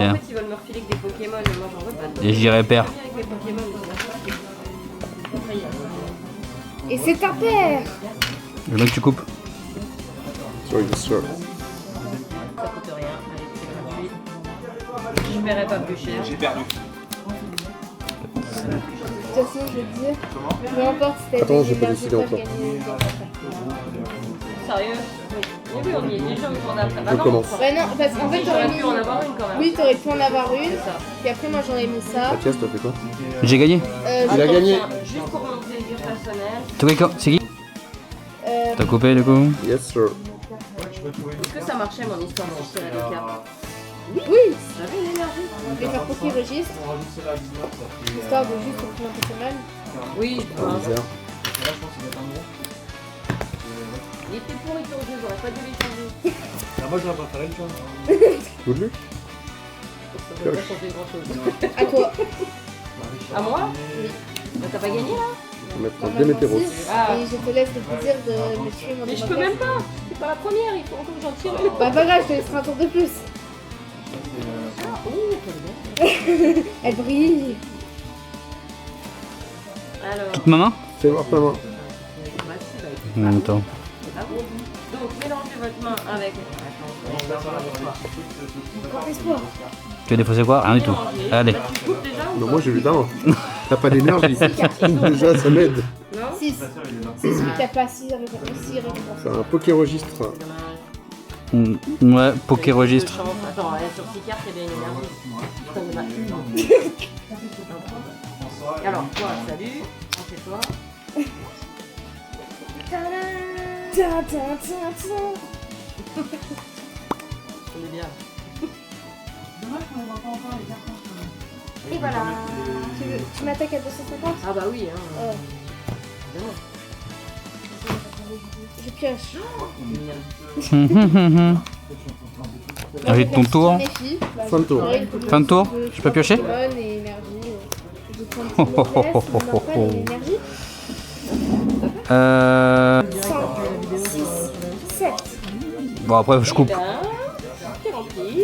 Tiens. En fait, ils veulent me refiler que des Pokémon, mais moi j'en veux pas. Et j'irai père. Avec les Pokémon, Et c'est un père. Je veux que tu coupes. Sorry, yes, sir. ça coûte rien. Allez, c'est gratuit. Je ne paierai pas plus cher. J'ai perdu. De toute façon, je veux dire, peu importe si t'as Attends, des j'ai pas énergies, décidé t'as encore. gagné. Sérieux? Oui, on y est déjà au tour d'après. Je commence. Ouais, non, parce qu'en fait, t'aurais J'aurais mis. pu en avoir une quand même. Oui, t'aurais pu en avoir une. C'est ça. Puis après, moi, j'aurais mis ça. Mathias, t'as fait quoi? J'ai gagné. Il a gagné. Juste pour mon plaisir personnel. C'est qui? T'as coupé du coup? Yes, sir. Est-ce que ça marchait mon histoire de tirer les cartes? Oui, J'avais une énergie. je vais faire Poké Registre. Histoire de juste prendre un Pokémon. Oui, Ah, misère. il était pourri ton jeu, j'aurais pas dû les changer. Moi je vais pas faire une chose. Good luck. Ça doit pas changer grand chose. À quoi? À moi? Bah, t'as pas gagné là? On va mettre un Démétéros. Ah. Et je te laisse le plaisir de me tuer mon Mais je peux même pas! C'est pas la première, il faut encore que j'en tire une. Bah, pas grave, je te laisserai un tour de plus. Oh, Elle brille. alors. Toute ma main? Fais voir ta main. Attends. Ah bon? Donc mélangez votre main avec. Grand espoir. Tu as défaussé quoi? Rien du tout. Allez. Tu coupes déjà ou Non, pas? moi j'ai vu d'un. T'as pas d'énergie. Déjà, ça m'aide. Non? 6. C'est celui qui a pas 6 réponses. C'est un Poké registre. Ouais, Poké registre. Attends, sur 6 cartes, il y a bien une énergie. Il y en a une. Alors, toi, salut. C'est toi. On est bien. Et voilà. Tu m'attaques à 250? Ah bah oui, hein. Évidemment. Je pioche. J'ai ton tour. Fin de tour. Fin de tour. Je peux piocher? Pokémon et énergie. Je prends une petite noblesse, normal et énergie. 5, 6, 7. Bon après je coupe. T'es rempli.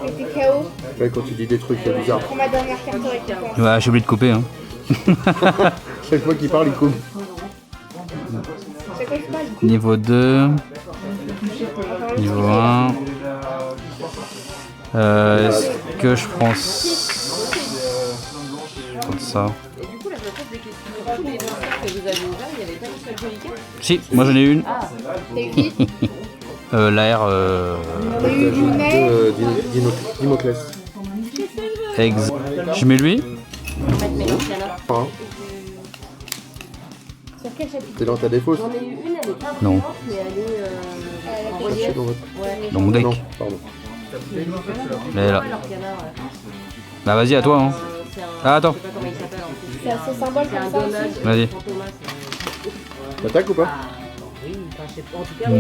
Et t'es KO. Ouais, quand tu dis des trucs bizarres. Pour ma dernière carte de récompense. Ouais, j'ai oublié de couper. Hein. Chaque fois qu'il parle, il coupe. Chaque fois que je parle, Niveau 2. Niveau 1. Est-ce que je prends ça? Et du coup, là, je me pose des questions. Tous les lanceurs que vous avez ouverts, il n'y avait pas une seule jolie carte? Si, moi j'en ai une. Ah, t'as eu qui? La R. T'as eu Lumet. Dimoclès. Je mets lui. Hein. Sur quel chapitre? T'es dans ta défausse? j'en ai eu une, elle est pas Non. imprimante, mais elle est en Cherchez relief. dans votre... Ouais. Dans mon deck. Non, pardon. Elle est là. Alors, canard, ouais. Bah vas-y à toi. Hein. C'est un... Ah, attends. Je sais pas comment il s'appelle en plus. C'est un symbole C'est un comme ça gommage. aussi. Vas-y. Fantomas, T'attaques ou pas? Ah, oui, enfin, je sais pas. En tout cas, Mmh.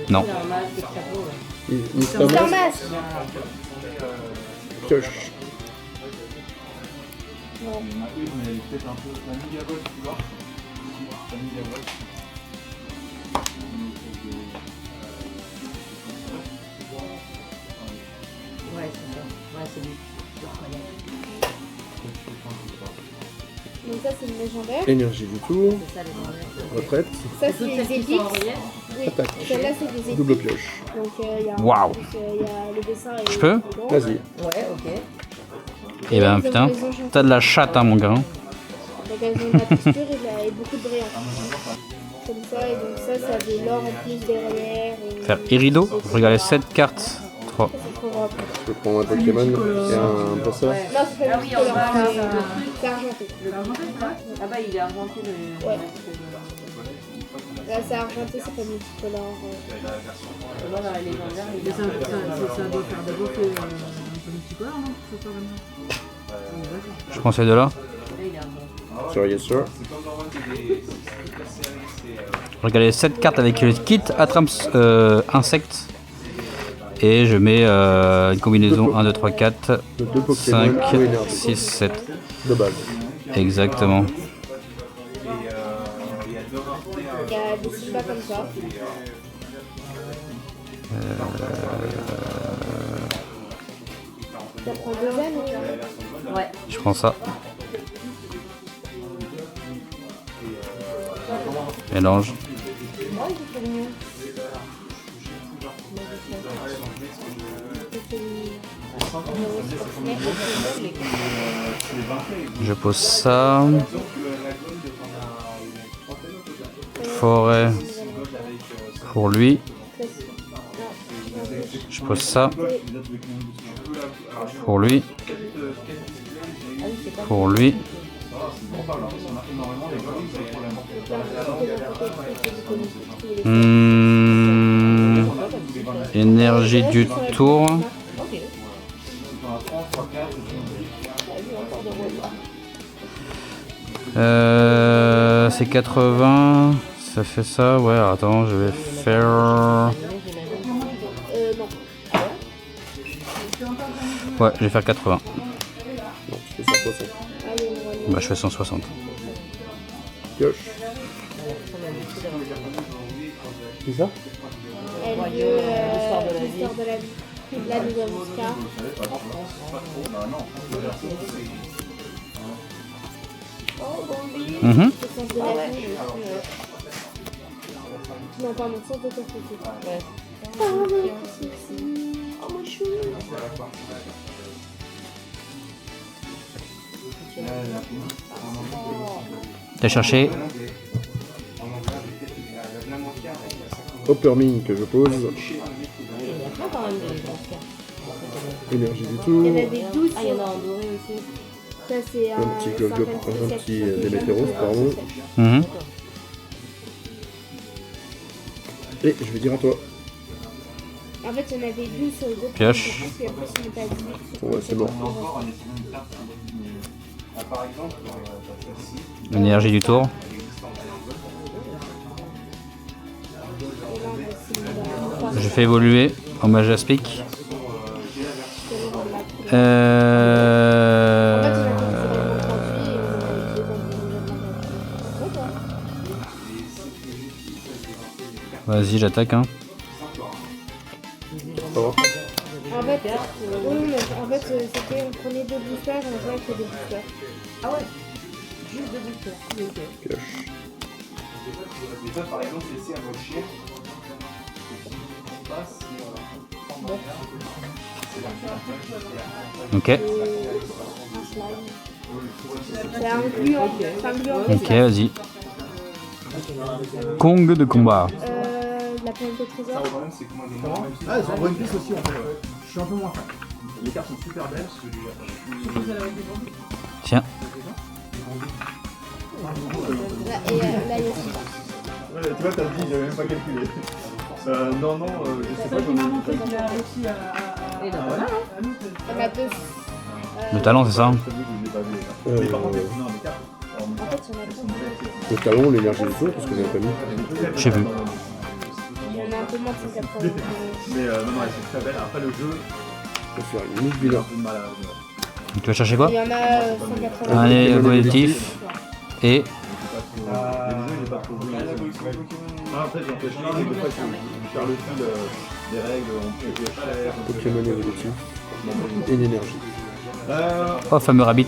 Non. Il a un masque et le chapeau, là. Mister Mister Mask. Mask. Pioche. Non. Peut-être un peu la Megavolt, tu vois. La Megavolt. Ouais, c'est ça. Ouais, c'est lui. Donc ça c'est le légendaire. Énergie du tour. C'est ça, les enlever. Retraite. Ça Toutes c'est celles les qui épiques. sont en relief. Oui, Attaque. celle-là c'est des épiques. Double pioche. Donc il y a Waouh. il y a le dessin et Je peux? dedans. Vas-y. Ouais, ok. Et ben putain. T'as de la chatte hein mon gars. Donc elles ont de la texture et beaucoup de brillant. Comme ça, et donc ça a de l'or en plus derrière. Et... Faire Irido. Je regardais 7 cartes. 3. Ça, c'est trop grave. Je peux prendre un Pokémon et un bosseur. Ouais. Non, c'est pas Ah du oui, tout en l'or, bas, là, c'est le truc. c'est argenté. Ah bah, il est argenté le. Ouais. Là c'est argenté, c'est pas multicolore. Voilà, la légendaire, il est Ça doit faire d'abord que un peu multicolore, non? Faut faire maintenant. Je prends ces deux là. Là, il est argenté. Sur Yes Sir. Je regardais 7 cartes avec le kit Attrape insectes. Et je mets une combinaison 1, 2, 3, 4, De deux Pokémon 5, ou énergie. 6, 7. De base. Exactement. Il y a des Silva comme ça. Ça prend 2 années. Ouais. Je prends ça. Mélange. Je pose ça. Forêt pour lui. Je pose ça pour lui. Pour lui. Énergie du tour. C'est 80. Ça fait ça. Ouais, attends, je vais faire. Non. Ouais, je vais faire 80. Non, je fais 160. Allez, on va aller. Bah, je fais 160. Pioche. C'est ça? Elle veut l'histoire de la vie. l'histoire de la vie. Là, nous avons Scar. Oh, Bambi. Mhm. Le sens de la vie. Non, pardon, sens de ta société. Ouais. Oh, mon chou. T'as cherché? Hopperming que je pose. Ah, quand même des Oscars. Énergie du Il y en tour. avait 12. Ah, il y en a un doré aussi. Ça, c'est un Un petit Démétéros, pardon. Mhm. Et je vais dire à toi. En fait, il y en avait 12 sur les deux. Pioche. Et après, ce n'est pas dit. Ouais, c'est bon. Énergie du tour. Je fais évoluer en Majaspic. Vas-y, j'attaque. Hein. Ça va? En fait, oui, mais en fait, c'était on prenait 2 boosters et on jouait avec des boosters. Ah ouais. Juste de boosters. Pioche. Et ça, par exemple, laisser à votre chien. Ok. Un slime. C'est un gluant. C'est un gluant. Ok, vas-y. Kong de combat. La planète au trésor. Le problème, c'est que moi, j'ai moins. Ah, ils ont One Piece aussi en fait. Je suis un peu moins fan. Les cartes sont super belles. Tiens. Là, et là, il y a aussi. Ouais, tu vois, t'as dit, j'avais même pas calculé. Non, non, je sais pas. Il m'a montré qu'il a réussi à. Et donc, voilà, hein. On a 2. Le talent, c'est ça? Je t'avoue que je l'ai pas vu. Mais par contre, non, les cartes. En fait, il y en a 2. Le talon, l'énergie du tour, parce que j'avais pas mis. Je sais plus. Il y en a un peu moins de 180. Mais non, non, elles sont très belles. Après, le jeu, Je vais faire une mise j'ai un vilain. peu de mal à. Tu vas chercher quoi? Il y en a 180. Un évolutif. Et Les jeux, j'ai pas trop vu. En fait, j'en fais chier, c'est que des fois, je faire le fil des règles, on peut jouer cher. Pokémon évolutif. Et l'énergie. oh, fameux rabbit.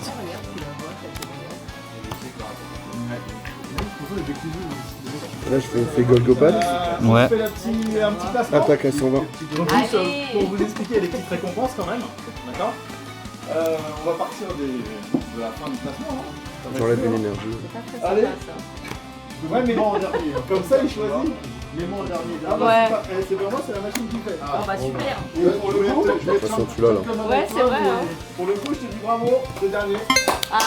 Là, je fais Golgopat. Ouais. Je fais un petit placement. Attaque à 120. En plus, pour vous expliquer les petites récompenses quand même, d'accord. On va partir de la fin du placement. Hein. J'enlève une énergie. Allez. Ouais, mais moi en dernier. Comme ça, il choisit. Mais moi en dernier. Ah bah, Ouais. c'est pour moi, c'est la machine qui fait. Oh bah super. Et pour le coup, De toute façon, tu l'as là. Ouais, c'est vrai, hein. Pour le coup, je te dis bravo, c'est le dernier. Ah.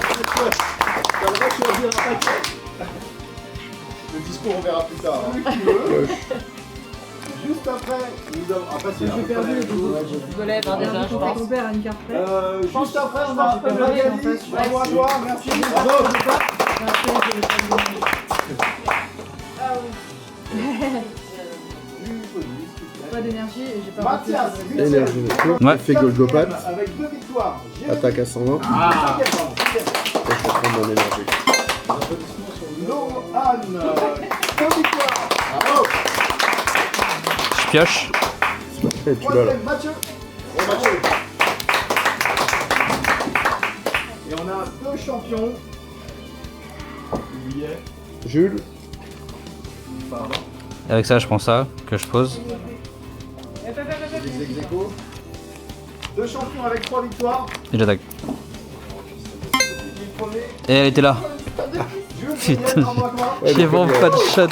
T'as le droit de choisir un paquet. Le discours, on verra plus tard. Hein. Tu veux. Juste après, nous avons. Après, c'est J'ai perdu le double. Je me lève hein, déjà, je pense. Ton père a une carte prête. juste après, on a Magali. Bravo à toi, merci. Bravo. Pas d'énergie et j'ai pas Mathias, Énergie du tour. Ouais. Je fais Golgopat. avec 2 victoires. Attaque à 120. Ah. Et je vais prendre mon énergie. Lohan, 2 victoires. Bravo. pioche. Et tu l'as là. Troisième, Mathieu. Bon, Mathieu. Et on a deux champions. Billet. Jules. Pardon. Et avec ça, je prends ça, que je pose. Les ex-aequo. Deux champions avec 3 victoires. Et j'attaque. Qui est le premier? Et elle était là. Jules, Putain. deuxième, envoie-moi. Ouais, J'ai le vraiment premier. pas de shot.